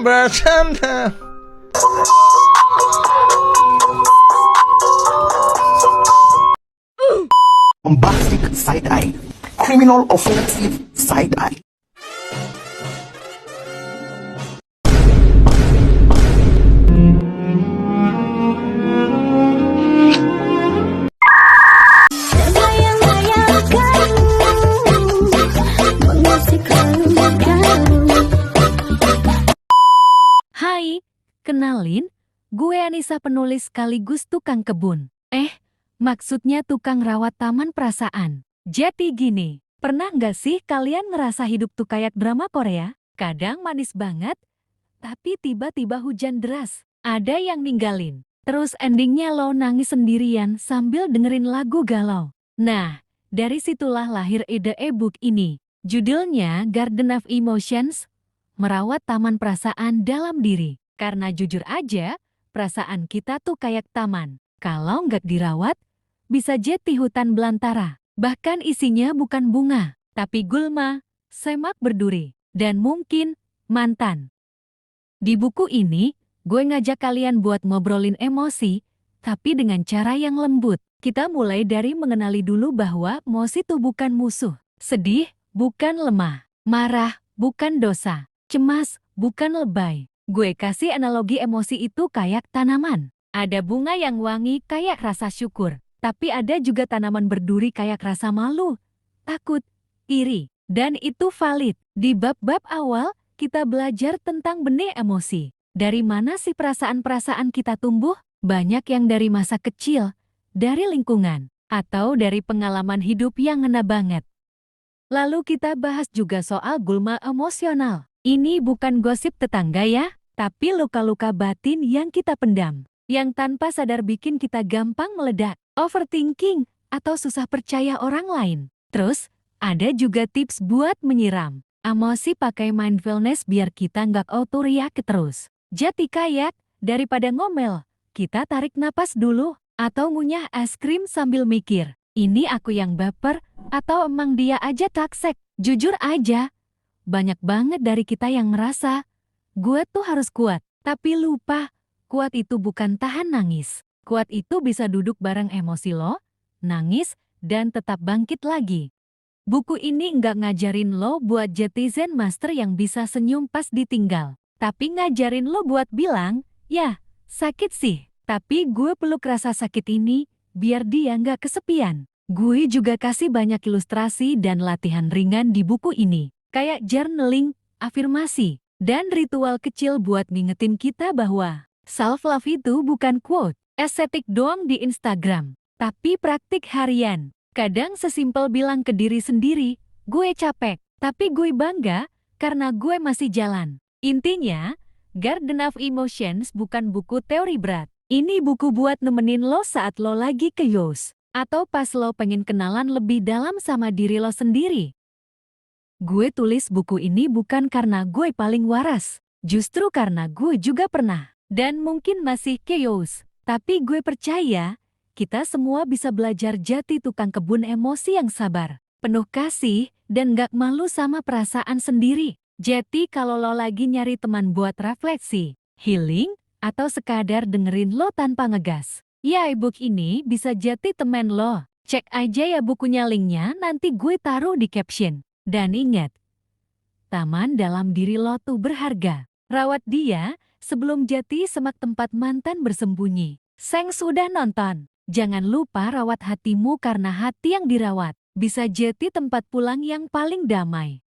bercanda. Bombastic side-eye, criminal offensive side-eye. Hai, kenalin, gue Anissa penulis sekaligus tukang kebun. Maksudnya tukang rawat taman perasaan. Jadi gini, pernah nggak sih kalian ngerasa hidup tuh kayak drama Korea? Kadang manis banget, tapi tiba-tiba hujan deras. Ada yang ninggalin. Terus endingnya lo nangis sendirian sambil dengerin lagu galau. Nah, dari situlah lahir ide e-book ini. Judulnya Garden of Emotions, merawat taman perasaan dalam diri. Karena jujur aja, perasaan kita tuh kayak taman. Kalau nggak dirawat, bisa jadi hutan belantara. Bahkan isinya bukan bunga, tapi gulma, semak berduri, dan mungkin mantan. Di buku ini, gue ngajak kalian buat ngobrolin emosi, tapi dengan cara yang lembut. Kita mulai dari mengenali dulu bahwa emosi itu bukan musuh. Sedih, bukan lemah. Marah, bukan dosa. Cemas, bukan lebay. Gue kasih analogi emosi itu kayak tanaman. Ada bunga yang wangi kayak rasa syukur. Tapi ada juga tanaman berduri kayak rasa malu, takut, iri. Dan itu valid. Di bab-bab awal, kita belajar tentang benih emosi. Dari mana sih perasaan-perasaan kita tumbuh? Banyak yang dari masa kecil, dari lingkungan, atau dari pengalaman hidup yang ngena banget. Lalu kita bahas juga soal gulma emosional. Ini bukan gosip tetangga ya, tapi luka-luka batin yang kita pendam. Yang tanpa sadar bikin kita gampang meledak, overthinking, atau susah percaya orang lain. Terus, ada juga tips buat menyiram emosi pakai mindfulness biar kita nggak auto-react terus. Jadi kayak, daripada ngomel, kita tarik napas dulu, atau ngunyah es krim sambil mikir, ini aku yang baper, atau emang dia aja taksek. Jujur aja, banyak banget dari kita yang merasa, gue tuh harus kuat, tapi lupa, kuat itu bukan tahan nangis. Kuat itu bisa duduk bareng emosi lo, nangis, dan tetap bangkit lagi. Buku ini nggak ngajarin lo buat jadi Zen Master yang bisa senyum pas ditinggal. Tapi ngajarin lo buat bilang, ya, sakit sih. Tapi gue peluk rasa sakit ini, biar dia nggak kesepian. Gue juga kasih banyak ilustrasi dan latihan ringan di buku ini. Kayak journaling, afirmasi, dan ritual kecil buat ngingetin kita bahwa self-love itu bukan quote, estetik doang di Instagram, tapi praktik harian. Kadang sesimpel bilang ke diri sendiri, gue capek, tapi gue bangga karena gue masih jalan. Intinya, Garden of Emotions bukan buku teori berat. Ini buku buat nemenin lo saat lo lagi chaos, atau pas lo pengen kenalan lebih dalam sama diri lo sendiri. Gue tulis buku ini bukan karena gue paling waras, justru karena gue juga pernah. Dan mungkin masih chaos, tapi gue percaya kita semua bisa belajar jadi tukang kebun emosi yang sabar, penuh kasih, dan gak malu sama perasaan sendiri. Jadi kalau lo lagi nyari teman buat refleksi, healing, atau sekadar dengerin lo tanpa ngegas, ya e-book ini bisa jadi teman lo. Cek aja ya bukunya, linknya nanti gue taruh di caption. Dan ingat, taman dalam diri lo tuh berharga. Rawat dia sebelum jati semak tempat mantan bersembunyi. Seng sudah nonton. Jangan lupa rawat hatimu karena hati yang dirawat bisa jati tempat pulang yang paling damai.